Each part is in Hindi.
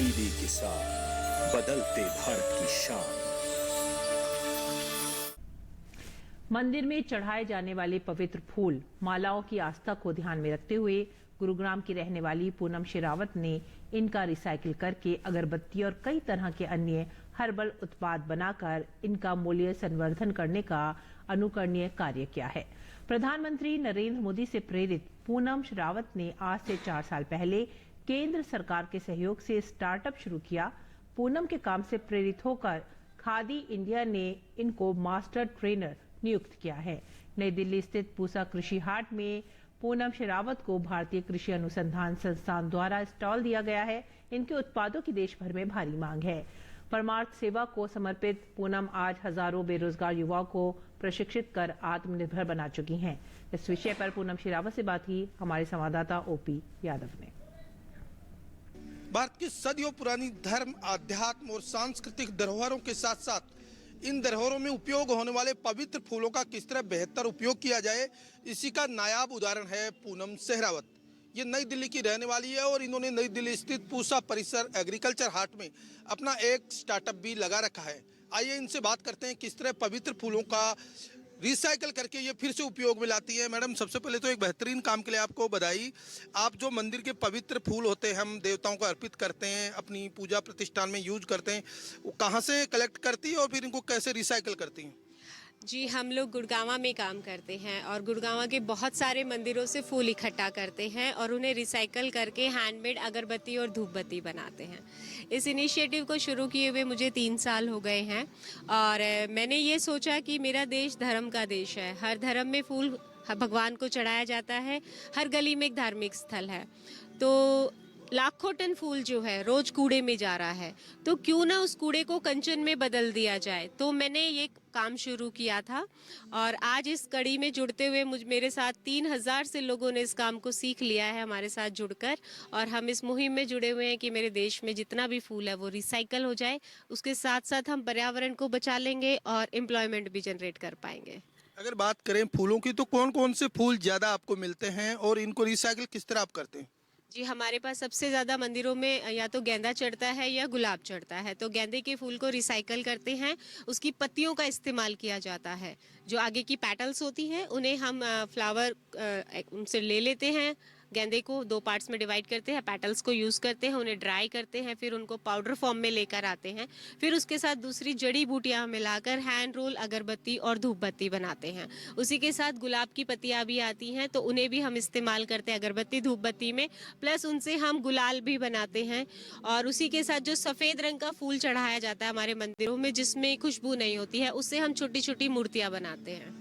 टीवी के साथ बदलते भारत की शान। मंदिर में चढ़ाए जाने वाले पवित्र फूल मालाओं की आस्था को ध्यान में रखते हुए गुरुग्राम की रहने वाली पूनम शेरावत ने इनका रिसाइकिल करके अगरबत्ती और कई तरह के अन्य हर्बल उत्पाद बनाकर इनका मूल्य संवर्धन करने का अनुकरणीय कार्य किया है। प्रधानमंत्री नरेंद्र मोदी से प्रेरित पूनम शेरावत ने आज से 4 साल पहले केंद्र सरकार के सहयोग से स्टार्टअप शुरू किया। पूनम के काम से प्रेरित होकर खादी इंडिया ने इनको मास्टर ट्रेनर नियुक्त किया है। नई दिल्ली स्थित पूसा कृषि हाट में पूनम शेरावत को भारतीय कृषि अनुसंधान संस्थान द्वारा स्टॉल दिया गया है। इनके उत्पादों की देश भर में भारी मांग है। परमार्थ सेवा को समर्पित पूनम आज हजारों बेरोजगार युवाओं को प्रशिक्षित कर आत्मनिर्भर बना चुकी हैं। इस विषय पर पूनम शेरावत से बात की हमारे संवाददाता ओपी यादव ने। भारत की सदियों पुरानी धर्म, आध्यात्म और सांस्कृतिक धरोहरों के साथ साथ इन धरोहरों में उपयोग होने वाले पवित्र फूलों का किस तरह बेहतर उपयोग किया जाए, इसी का नायाब उदाहरण है पूनम शेरावत। ये नई दिल्ली की रहने वाली है और इन्होंने नई दिल्ली स्थित पूसा परिसर एग्रीकल्चर हाट में अपना एक स्टार्टअप भी लगा रखा है। आइए इनसे बात करते हैं किस तरह पवित्र फूलों का रिसाइकल करके ये फिर से उपयोग में लाती है। मैडम, सबसे पहले तो एक बेहतरीन काम के लिए आपको बधाई। आप जो मंदिर के पवित्र फूल होते हैं, हम देवताओं को अर्पित करते हैं, अपनी पूजा प्रतिष्ठान में यूज करते हैं, वो कहाँ से कलेक्ट करती है और फिर इनको कैसे रिसाइकल करती हैं? जी, हम लोग गुड़गांव में काम करते हैं और गुड़गांव के बहुत सारे मंदिरों से फूल इकट्ठा करते हैं और उन्हें रिसाइकल करके हैंडमेड अगरबत्ती और धूपबत्ती बनाते हैं। इस इनिशिएटिव को शुरू किए हुए मुझे 3 साल हो गए हैं और मैंने ये सोचा कि मेरा देश धर्म का देश है। हर धर्म में फूल भगवान को चढ़ाया जाता है, हर गली में एक धार्मिक स्थल है। तो लाखों टन फूल जो है रोज कूड़े में जा रहा है, तो क्यों ना उस कूड़े को कंचन में बदल दिया जाए। तो मैंने ये काम शुरू किया था और आज इस कड़ी में जुड़ते हुए मेरे साथ 3000 से लोगों ने इस काम को सीख लिया है हमारे साथ जुड़कर, और हम इस मुहिम में जुड़े हुए हैं कि मेरे देश में जितना भी फूल है वो रिसाइकल हो जाए। उसके साथ साथ हम पर्यावरण को बचा लेंगे और एम्प्लॉयमेंट भी जनरेट कर पाएंगे। अगर बात करें फूलों की, तो कौन कौन से फूल ज़्यादा आपको मिलते हैं और इनको रिसाइकल किस तरह आप करते हैं? जी, हमारे पास सबसे ज़्यादा मंदिरों में या तो गेंदा चढ़ता है या गुलाब चढ़ता है। तो गेंदे के फूल को रिसाइकल करते हैं, उसकी पत्तियों का इस्तेमाल किया जाता है। जो आगे की पेटल्स होती हैं उन्हें हम फ्लावर उनसे ले लेते हैं। गेंदे को 2 पार्ट्स में डिवाइड करते हैं, पेटल्स को यूज़ करते हैं, उन्हें ड्राई करते हैं, फिर उनको पाउडर फॉर्म में लेकर आते हैं। फिर उसके साथ दूसरी जड़ी बूटियाँ मिलाकर हैंड रोल, अगरबत्ती और धूपबत्ती बनाते हैं। उसी के साथ गुलाब की पत्तियाँ भी आती हैं, तो उन्हें भी हम इस्तेमाल करते हैं अगरबत्ती धूपबत्ती में, प्लस उनसे हम गुलाल भी बनाते हैं। और उसी के साथ जो सफ़ेद रंग का फूल चढ़ाया जाता है हमारे मंदिरों में, जिसमें खुशबू नहीं होती है, उससे हम छोटी छोटी मूर्तियाँ बनाते हैं।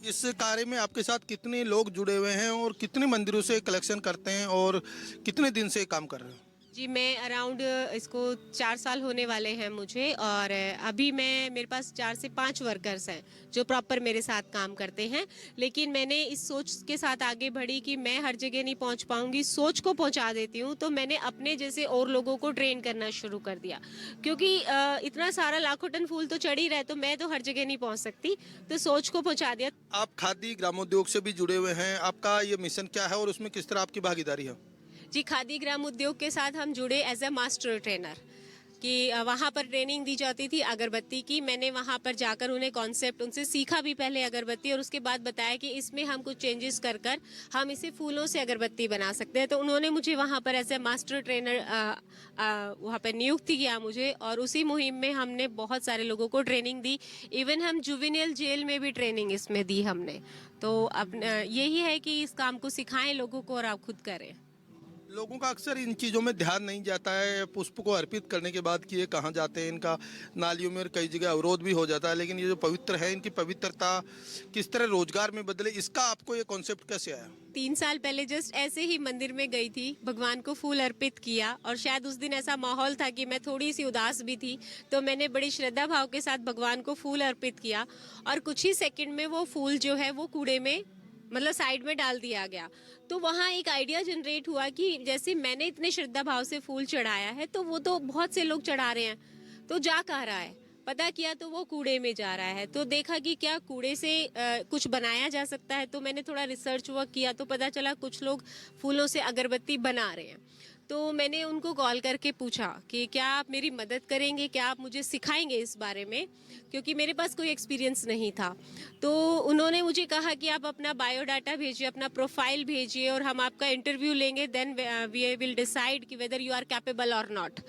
इस कार्य में आपके साथ कितने लोग जुड़े हुए हैं और कितने मंदिरों से कलेक्शन करते हैं और कितने दिन से काम कर रहे हैं? जी, मैं अराउंड इसको 4 साल होने वाले हैं मुझे, और अभी मेरे पास 4 से 5 वर्कर्स हैं जो प्रॉपर मेरे साथ काम करते हैं। लेकिन मैंने इस सोच के साथ आगे बढ़ी कि मैं हर जगह नहीं पहुंच पाऊंगी, सोच को पहुंचा देती हूं। तो मैंने अपने जैसे और लोगों को ट्रेन करना शुरू कर दिया, क्योंकि इतना सारा लाखों टन फूल तो चढ़ ही रहा है, तो मैं तो हर जगह नहीं पहुँच सकती, तो सोच को पहुँचा दिया। आप खादी ग्रामोद्योग से भी जुड़े हुए हैं, आपका ये मिशन क्या है और उसमें किस तरह आपकी भागीदारी है? जी, खादी ग्राम उद्योग के साथ हम जुड़े एज ए मास्टर ट्रेनर, कि वहाँ पर ट्रेनिंग दी जाती थी अगरबत्ती की। मैंने वहाँ पर जाकर उन्हें कॉन्सेप्ट उनसे सीखा भी पहले अगरबत्ती, और उसके बाद बताया कि इसमें हम कुछ चेंजेस कर हम इसे फूलों से अगरबत्ती बना सकते हैं। तो उन्होंने मुझे वहाँ पर एज ए मास्टर ट्रेनर वहाँ पर नियुक्त किया मुझे, और उसी मुहिम में हमने बहुत सारे लोगों को ट्रेनिंग दी। इवन हम जुवेनियल जेल में भी ट्रेनिंग इसमें दी हमने। तो अब यही है कि इस काम को सिखाएं लोगों को और आप खुद करें। लोगों का अक्सर इन चीज़ों में ध्यान नहीं जाता है, पुष्प को अर्पित करने के बाद कि ये कहाँ जाते हैं, इनका नालियों में और कई जगह अवरोध भी हो जाता है। लेकिन ये जो पवित्र है, इनकी पवित्रता किस तरह रोजगार में बदले, इसका आपको ये कॉन्सेप्ट कैसे आया? 3 साल पहले जस्ट ऐसे ही मंदिर में गई थी, भगवान को फूल अर्पित किया, और शायद उस दिन ऐसा माहौल था कि मैं थोड़ी सी उदास भी थी, तो मैंने बड़ी श्रद्धा भाव के साथ भगवान को फूल अर्पित किया, और कुछ ही सेकंड में वो फूल जो है वो कूड़े में मतलब साइड में डाल दिया गया। तो वहाँ एक आइडिया जनरेट हुआ कि जैसे मैंने इतने श्रद्धा भाव से फूल चढ़ाया है, तो वो तो बहुत से लोग चढ़ा रहे हैं, तो जा कहाँ रहा है। पता किया तो वो कूड़े में जा रहा है। तो देखा कि क्या कूड़े से कुछ बनाया जा सकता है। तो मैंने थोड़ा रिसर्च वर्क किया, तो पता चला कुछ लोग फूलों से अगरबत्ती बना रहे हैं। तो मैंने उनको कॉल करके पूछा कि क्या आप मेरी मदद करेंगे, क्या आप मुझे सिखाएंगे इस बारे में, क्योंकि मेरे पास कोई एक्सपीरियंस नहीं था। तो उन्होंने मुझे कहा कि आप अपना बायोडाटा भेजिए, अपना प्रोफाइल भेजिए और हम आपका इंटरव्यू लेंगे, देन वी विल डिसाइड कि वेदर यू आर कैपेबल और नॉट।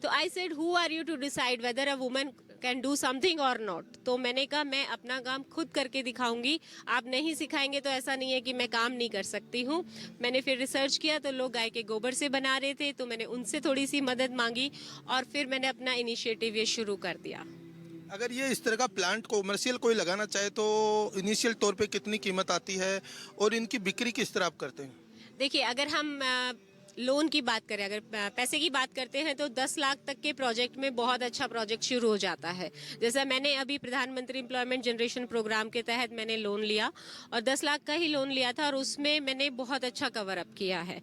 तो I said who are you to decide whether a woman can do something और नॉट। तो मैंने कहा मैं अपना काम खुद करके दिखाऊंगी, आप नहीं सिखाएंगे तो ऐसा नहीं है कि मैं काम नहीं कर सकती हूँ। मैंने फिर रिसर्च किया तो लोग गाय के गोबर से बना रहे थे, तो मैंने उनसे थोड़ी सी मदद मांगी और फिर मैंने अपना इनिशिएटिव ये शुरू कर दिया। अगर ये इस तरह का प्लांट कॉमर्शियल कोई लगाना चाहे तो इनिशियल तौर पे कितनी कीमत आती है और इनकी बिक्री किस तरह आप करते हैं? देखिए, अगर हम लोन की बात करें, अगर पैसे की बात करते हैं तो 10 लाख तक के प्रोजेक्ट में बहुत अच्छा प्रोजेक्ट शुरू हो जाता है। जैसा मैंने अभी प्रधानमंत्री एम्प्लॉयमेंट जनरेशन प्रोग्राम के तहत मैंने लोन लिया और 10 लाख का ही लोन लिया था और उसमें मैंने बहुत अच्छा कवर अप किया है।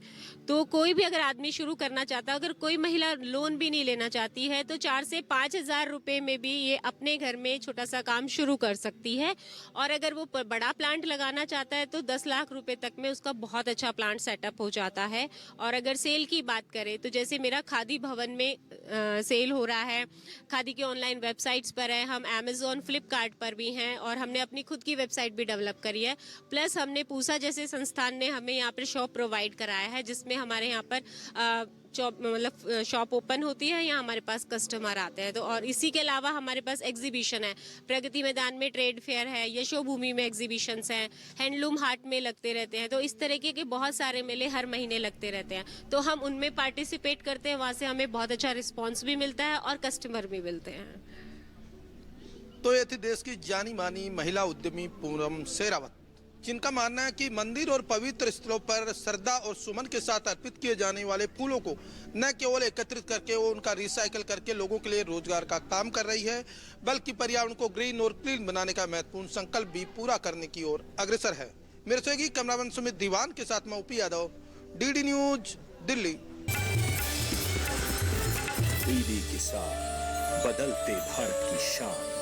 तो कोई भी अगर आदमी शुरू करना चाहता है, अगर कोई महिला लोन भी नहीं लेना चाहती है तो 4 से 5 हज़ार रुपये में भी ये अपने घर में छोटा सा काम शुरू कर सकती है। और अगर वो बड़ा प्लांट लगाना चाहता है तो 10 लाख रुपए तक में उसका बहुत अच्छा प्लांट सेटअप हो जाता है। और अगर सेल की बात करें तो जैसे मेरा खादी भवन में सेल हो रहा है, खादी के ऑनलाइन वेबसाइट्स पर है, हम अमेजोन फ्लिपकार्ट पर भी हैं और हमने अपनी खुद की वेबसाइट भी डेवलप करी है। प्लस हमने पूसा जैसे संस्थान ने हमें यहाँ पर शॉप प्रोवाइड कराया है, जिसमें हमारे यहाँ पर मतलब शॉप ओपन होती है, यहाँ हमारे पास कस्टमर आते हैं। तो और इसी के अलावा हमारे पास एग्जीबिशन है, प्रगति मैदान में ट्रेड फेयर है, यशोभूमि में एग्जीबिशंस हैं, हैंडलूम हाट में लगते रहते हैं। तो इस तरीके के बहुत सारे मेले हर महीने लगते रहते हैं, तो हम उनमें पार्टिसिपेट करते हैं। वहाँ से हमें बहुत अच्छा रिस्पॉन्स भी मिलता है और कस्टमर भी मिलते हैं। तो ये थी देश की जानी मानी महिला उद्यमी पूनम शेरावत, जिनका मानना है कि मंदिर और पवित्र स्थलों पर श्रद्धा और सुमन के साथ अर्पित किए जाने वाले फूलों को न केवल एकत्रित करके वो उनका रिसाइकल करके लोगों के लिए रोजगार का काम कर रही है, बल्कि पर्यावरण को ग्रीन और क्लीन बनाने का महत्वपूर्ण संकल्प भी पूरा करने की ओर अग्रसर है। मेरे सहयोगी कैमरामैन सुमित दीवान के साथ मैं OP Yadav, DD news, Delhi. DD किसान, बदलते भारत की शान।